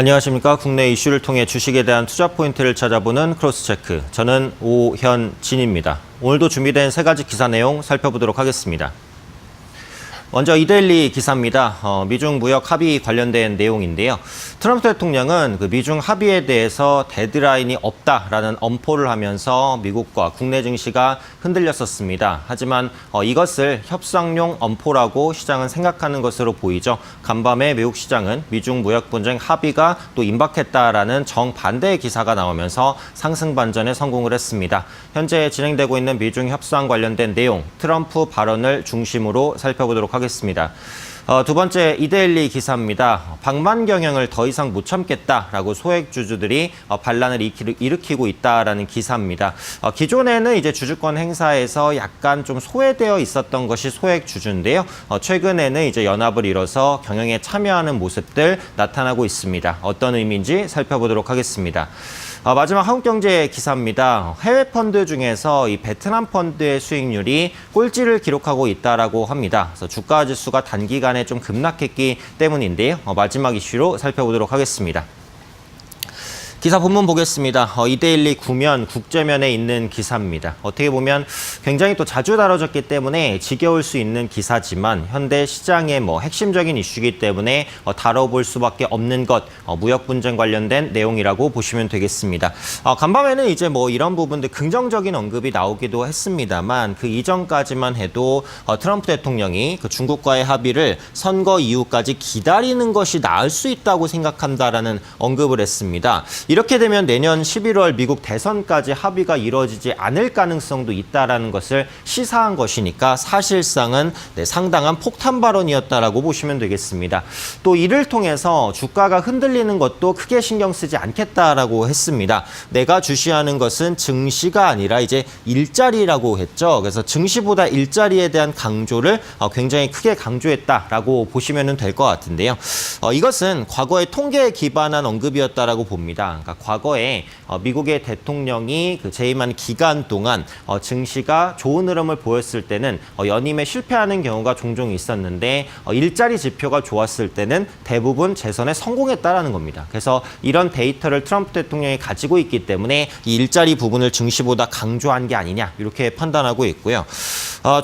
안녕하십니까. 국내 이슈를 통해 주식에 대한 투자 포인트를 찾아보는 크로스체크. 저는 오현진입니다. 오늘도 준비된 세 가지 기사 내용 살펴보도록 하겠습니다. 먼저 이데일리 기사입니다. 미중 무역 합의 관련된 내용인데요. 트럼프 대통령은 그 미중 합의에 대해서 데드라인이 없다라는 엄포를 하면서 미국과 국내 증시가 흔들렸었습니다. 하지만 이것을 협상용 엄포라고 시장은 생각하는 것으로 보이죠. 간밤에 미국 시장은 미중 무역 분쟁 합의가 또 임박했다라는 정반대의 기사가 나오면서 상승 반전에 성공을 했습니다. 현재 진행되고 있는 미중 협상 관련된 내용, 트럼프 발언을 중심으로 살펴보도록 하겠습니다. 두 번째 이데일리 기사입니다. 방만 경영을 더 이상 못 참겠다라고 소액주주들이 반란을 일으키고 있다라는 기사입니다. 기존에는 이제 주주권 행사에서 약간 좀 소외되어 있었던 것이 소액주주인데요. 최근에는 이제 연합을 이뤄서 경영에 참여하는 모습들 나타나고 있습니다. 어떤 의미인지 살펴보도록 하겠습니다. 마지막 한국경제 기사입니다. 해외 펀드 중에서 이 베트남 펀드의 수익률이 꼴찌를 기록하고 있다라고 합니다. 그래서 주가 지수가 단기간에 좀 급락했기 때문인데요. 마지막 이슈로 살펴보도록 하겠습니다. 기사 본문 보겠습니다. 이데일리 구면 국제면에 있는 기사입니다. 어떻게 보면 굉장히 또 자주 다뤄졌기 때문에 지겨울 수 있는 기사지만 현대 시장의 핵심적인 이슈이기 때문에 다뤄볼 수밖에 없는 것, 무역 분쟁 관련된 내용이라고 보시면 되겠습니다. 간밤에는 이제 이런 부분들 긍정적인 언급이 나오기도 했습니다만 그 이전까지만 해도 트럼프 대통령이 그 중국과의 합의를 선거 이후까지 기다리는 것이 나을 수 있다고 생각한다라는 언급을 했습니다. 이렇게 되면 내년 11월 미국 대선까지 합의가 이루어지지 않을 가능성도 있다라는 것을 시사한 것이니까 사실상은 상당한 폭탄 발언이었다라고 보시면 되겠습니다. 또 이를 통해서 주가가 흔들리는 것도 크게 신경 쓰지 않겠다라고 했습니다. 내가 주시하는 것은 증시가 아니라 이제 일자리라고 했죠. 그래서 증시보다 일자리에 대한 강조를 굉장히 크게 강조했다라고 보시면 될 것 같은데요. 이것은 과거의 통계에 기반한 언급이었다라고 봅니다. 그러니까 과거에 미국의 대통령이 그 재임한 기간 동안 증시가 좋은 흐름을 보였을 때는 연임에 실패하는 경우가 종종 있었는데 일자리 지표가 좋았을 때는 대부분 재선에 성공했다라는 겁니다. 그래서 이런 데이터를 트럼프 대통령이 가지고 있기 때문에 이 일자리 부분을 증시보다 강조한 게 아니냐 이렇게 판단하고 있고요.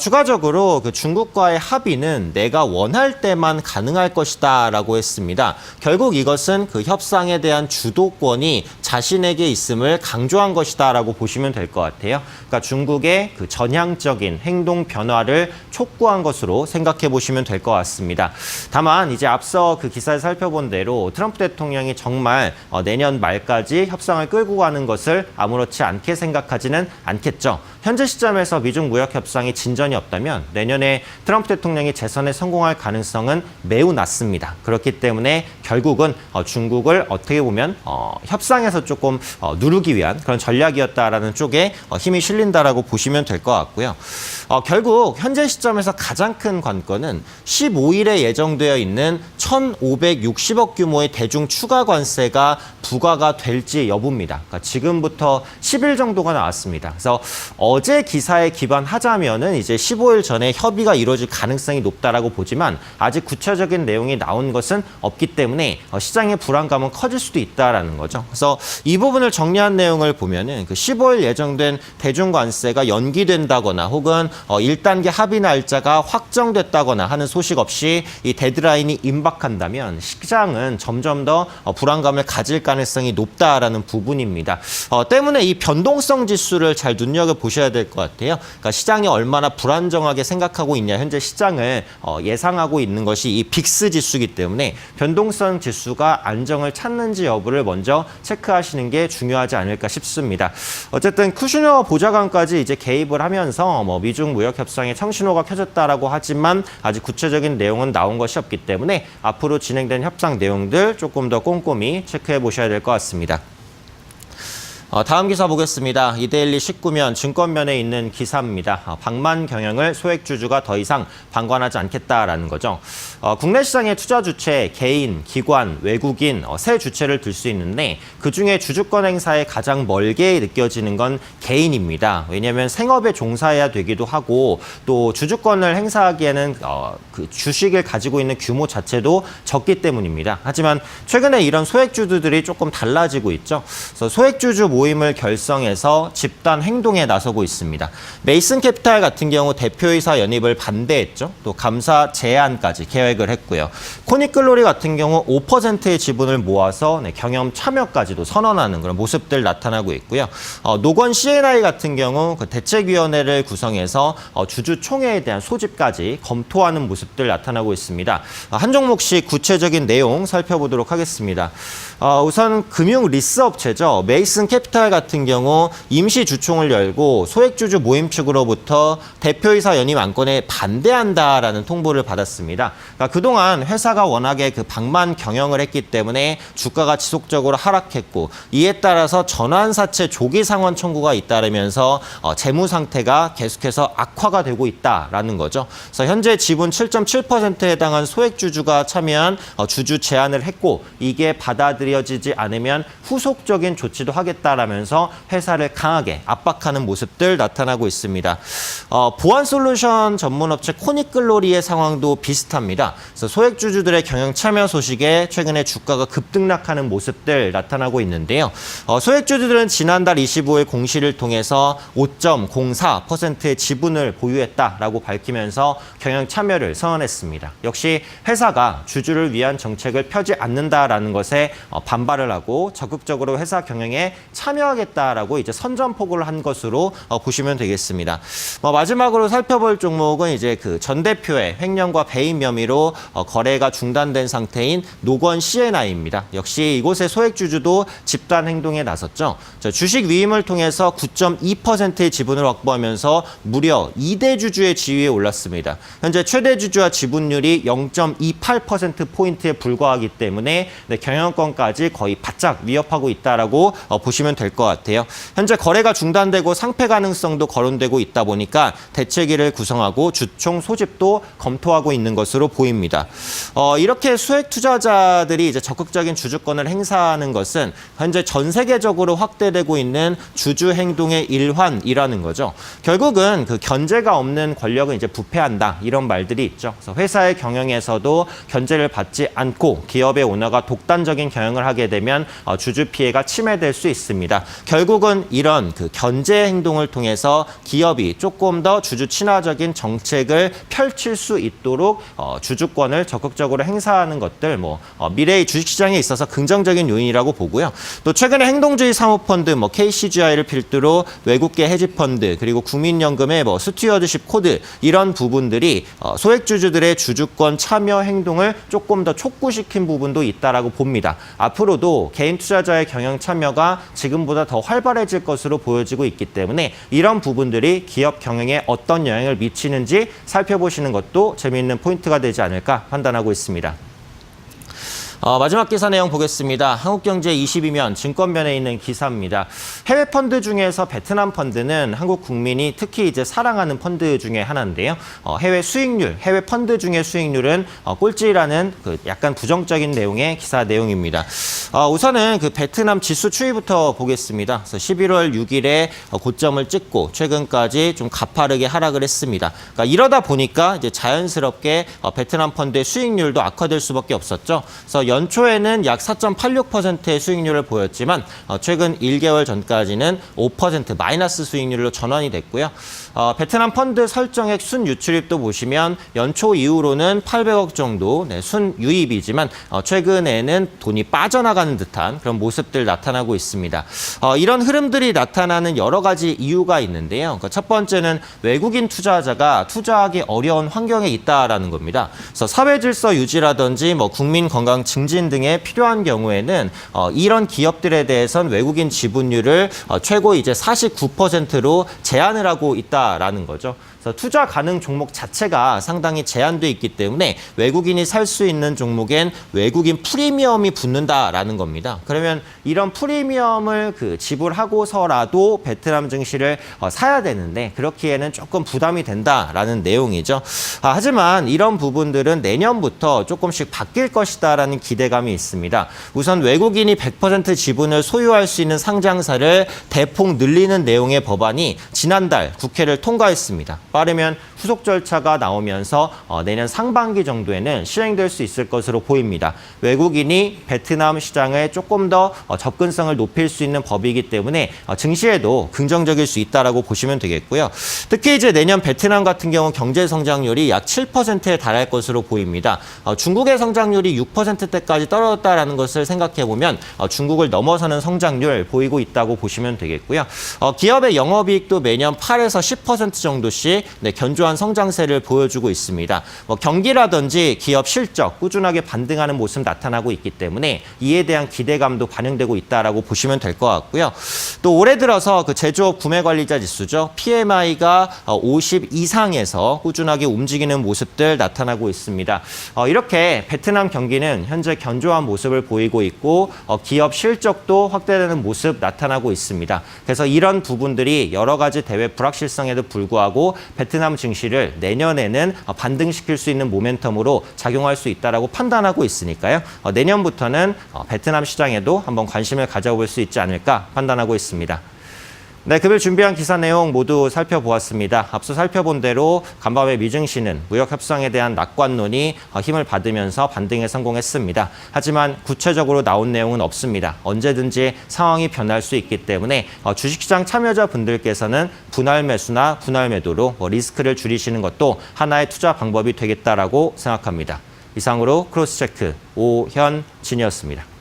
추가적으로 그 중국과의 합의는 내가 원할 때만 가능할 것이다라고 했습니다. 결국 이것은 그 협상에 대한 주도권이 자신에게 있음을 강조한 것이다라고 보시면 될 것 같아요. 그러니까 중국의 그 전향적인 행동 변화를 촉구한 것으로 생각해 보시면 될 것 같습니다. 다만 이제 앞서 그 기사를 살펴본 대로 트럼프 대통령이 정말 내년 말까지 협상을 끌고 가는 것을 아무렇지 않게 생각하지는 않겠죠. 현재 시점에서 미중 무역 협상이 진전이 없다면 내년에 트럼프 대통령이 재선에 성공할 가능성은 매우 낮습니다. 그렇기 때문에 결국은 중국을 어떻게 보면 협상에서 조금 누르기 위한 그런 전략이었다라는 쪽에 힘이 실린다라고 보시면 될 것 같고요. 결국 현재 시점에서 가장 큰 관건은 15일에 예정되어 있는 1,560억 규모의 대중 추가 관세가 부과가 될지 여부입니다. 그러니까 지금부터 10일 정도가 나왔습니다. 그래서 어제 기사에 기반하자면은 이제 15일 전에 협의가 이루어질 가능성이 높다라고 보지만 아직 구체적인 내용이 나온 것은 없기 때문에 시장의 불안감은 커질 수도 있다라는 거죠. 그래서 이 부분을 정리한 내용을 보면은 그 15일 예정된 대중 관세가 연기된다거나 혹은 1단계 합의 날짜가 확정됐다거나 하는 소식 없이 이 데드라인이 임박한다면 시장은 점점 더 불안감을 가질 가능성이 높다라는 부분입니다. 때문에 이 변동성 지수를 잘 눈여겨보셔야 될 것 같아요. 그러니까 시장이 얼마나 불안정하게 생각하고 있냐, 현재 시장을 예상하고 있는 것이 이 빅스 지수이기 때문에 변동성 지수가 안정을 찾는지 여부를 먼저 체크하시는 게 중요하지 않을까 싶습니다. 어쨌든 쿠슈너 보좌관까지 이제 개입을 하면서 미중 무역 협상에 청신호가 켜졌다라고 하지만 아직 구체적인 내용은 나온 것이 없기 때문에 앞으로 진행된 협상 내용들 조금 더 꼼꼼히 체크해 보셔야 될 것 같습니다. 다음 기사 보겠습니다. 이데일리 19면 증권면에 있는 기사입니다. 방만 경영을 소액주주가 더 이상 방관하지 않겠다라는 거죠. 국내 시장의 투자 주체, 개인, 기관, 외국인 세 주체를 들 수 있는데 그중에 주주권 행사에 가장 멀게 느껴지는 건 개인입니다. 왜냐하면 생업에 종사해야 되기도 하고 또 주주권을 행사하기에는 그 주식을 가지고 있는 규모 자체도 적기 때문입니다. 하지만 최근에 이런 소액주주들이 조금 달라지고 있죠. 그래서 소액주주 모임을 결성해서 집단 행동에 나서고 있습니다. 메이슨 캐피탈 같은 경우 대표이사 연입을 반대했죠. 또 감사 제안까지 계획을 했고요. 코닉글로리 같은 경우 5%의 지분을 모아서 경영 참여까지도 선언하는 그런 모습들 나타나고 있고요. 노건 C&I 같은 경우 그 대책위원회를 구성해서 주주총회에 대한 소집까지 검토하는 모습들 나타나고 있습니다. 한 종목씩 구체적인 내용 살펴보도록 하겠습니다. 우선 금융 리스 업체죠. 메이슨 캐피탈 같은 경우 임시 주총을 열고 소액주주 모임 측으로부터 대표이사 연임 안건에 반대한다라는 통보를 받았습니다. 그러니까 그동안 회사가 워낙에 그 방만 경영을 했기 때문에 주가가 지속적으로 하락했고 이에 따라서 전환사채 조기 상환 청구가 잇따르면서 재무 상태가 계속해서 악화가 되고 있다라는 거죠. 그래서 현재 지분 7.7%에 해당한 소액주주가 참여한 주주 제안을 했고 이게 받아들여지지 않으면 후속적인 조치도 하겠다라면서 회사를 강하게 압박하는 모습들 나타나고 있습니다. 보안 솔루션 전문업체 코닉글로리의 상황도 비슷합니다. 그래서 소액주주들의 경영 참여 소식에 최근에 주가가 급등락하는 모습들 나타나고 있는데요. 소액주주들은 지난달 25일 공시를 통해서 5.04%의 지분을 보유했다라고 밝히면서 경영 참여를 선언했습니다. 역시 회사가 주주를 위한 정책을 펴지 않는다라는 것에 반발을 하고 적극적으로 회사 경영에 참여하겠다라고 이제 선전포고를 한 것으로 보시면 되겠습니다. 마지막으로 살펴볼 종목은 이제 그 전 대표의 횡령과 배임 혐의로 거래가 중단된 상태인 노건 C&I입니다. 역시 이곳의 소액주주도 집단 행동에 나섰죠. 주식 위임을 통해서 9.2%의 지분을 확보하면서 무려 2대 주주의 지위에 올랐습니다. 현재 최대 주주와 지분율이 0.28%포인트에 불과하기 때문에 경영권까지 거의 바짝 위협하고 있다라고 보시면 될 것 같아요. 현재 거래가 중단되고 상폐 가능성도 거론되고 있다 보니까 대책위를 구성하고 주총 소집도 검토하고 있는 것으로 보입니다. 이렇게 수액 투자자들이 이제 적극적인 주주권을 행사하는 것은 현재 전 세계적으로 확대되고 있는 주주 행동의 일환이라는 거죠. 결국은 그 견제가 없는 권력은 이제 부패한다 이런 말들이 있죠. 그래서 회사의 경영에서도 견제를 받지 않고 기업의 오너가 독단적인 경영을 하게 되면 주주 피해가 침해될 수 있습니다. 결국은 이런 그 견제 행동을 통해서 기업이 조금 더 주주 친화적인 정책을 펼칠 수 있도록 주주권을 적극적으로 행사하는 것들 미래의 주식시장에 있어서 긍정적인 요인이라고 보고요. 또 최근에 행동주의 사모펀드 KCGI를 필두로 외국계 헤지펀드 그리고 국민연금의 스튜어드십 코드 이런 부분들이 소액주주들의 주주권 참여 행동을 조금 더 촉구시킨 부분도 있다라고 봅니다. 앞으로도 개인 투자자의 경영 참여가 지금보다 더 활발해질 것으로 보여지고 있기 때문에 이런 부분들이 기업 경영에 어떤 영향을 미치는지 살펴보시는 것도 재미있는 포인트가 되지 않을까 판단하고 있습니다. 마지막 기사 내용 보겠습니다. 한국경제 22면 증권면에 있는 기사입니다. 해외 펀드 중에서 베트남 펀드는 한국 국민이 특히 이제 사랑하는 펀드 중에 하나인데요. 해외 수익률, 해외 펀드 중의 수익률은 꼴찌라는 그 약간 부정적인 내용의 기사 내용입니다. 우선은 그 베트남 지수 추이부터 보겠습니다. 그래서 11월 6일에 고점을 찍고 최근까지 좀 가파르게 하락을 했습니다. 그러니까 이러다 보니까 이제 자연스럽게 베트남 펀드의 수익률도 악화될 수밖에 없었죠. 그래서 연초에는 약 4.86%의 수익률을 보였지만 최근 1개월 전까지는 5% 마이너스 수익률로 전환이 됐고요. 베트남 펀드 설정액 순유출입도 보시면 연초 이후로는 800억 정도 순유입이지만 최근에는 돈이 빠져나가는 듯한 그런 모습들 나타나고 있습니다. 이런 흐름들이 나타나는 여러 가지 이유가 있는데요. 첫 번째는 외국인 투자자가 투자하기 어려운 환경에 있다라는 겁니다. 그래서 사회 질서 유지라든지 국민 건강 증진 등에 필요한 경우에는 이런 기업들에 대해선 외국인 지분율을 최고 이제 49%로 제한을 하고 있다라는 거죠. 그래서 투자 가능 종목 자체가 상당히 제한돼 있기 때문에 외국인이 살 수 있는 종목엔 외국인 프리미엄이 붙는다라는 겁니다. 그러면 이런 프리미엄을 지불하고서라도 베트남 증시를 사야 되는데 그렇기에는 조금 부담이 된다라는 내용이죠. 하지만 이런 부분들은 내년부터 조금씩 바뀔 것이다라는 기대감이 있습니다. 우선 외국인이 100% 지분을 소유할 수 있는 상장사를 대폭 늘리는 내용의 법안이 지난달 국회를 통과했습니다. 빠르면 후속 절차가 나오면서 내년 상반기 정도에는 시행될 수 있을 것으로 보입니다. 외국인이 베트남 시장에 조금 더 접근성을 높일 수 있는 법이기 때문에 증시에도 긍정적일 수 있다라고 보시면 되겠고요. 특히 이제 내년 베트남 같은 경우 경제 성장률이 약 7%에 달할 것으로 보입니다. 중국의 성장률이 6%대까지 떨어졌다라는 것을 생각해 보면 중국을 넘어서는 성장률 보이고 있다고 보시면 되겠고요. 기업의 영업이익도 매년 8에서 10% 정도씩 견조한 성장세를 보여주고 있습니다. 경기라든지 기업 실적 꾸준하게 반등하는 모습 나타나고 있기 때문에 이에 대한 기대감도 반영되고 있다라고 보시면 될 것 같고요. 또 올해 들어서 제조업 구매관리자 지수죠. PMI가 50 이상에서 꾸준하게 움직이는 모습들 나타나고 있습니다. 이렇게 베트남 경기는 현재 견조한 모습을 보이고 있고 기업 실적도 확대되는 모습 나타나고 있습니다. 그래서 이런 부분들이 여러 가지 대외 불확실성에도 불구하고 베트남 증시를 내년에는 반등시킬 수 있는 모멘텀으로 작용할 수 있다라고 판단하고 있으니까요. 내년부터는 베트남 시장에도 한번 관심을 가져볼 수 있지 않을까 판단하고 있습니다. 네, 급일 준비한 기사 내용 모두 살펴보았습니다. 앞서 살펴본 대로 간밤의 미증시는 무역 협상에 대한 낙관론이 힘을 받으면서 반등에 성공했습니다. 하지만 구체적으로 나온 내용은 없습니다. 언제든지 상황이 변할 수 있기 때문에 주식시장 참여자분들께서는 분할 매수나 분할 매도로 리스크를 줄이시는 것도 하나의 투자 방법이 되겠다라고 생각합니다. 이상으로 크로스체크 오현진이었습니다.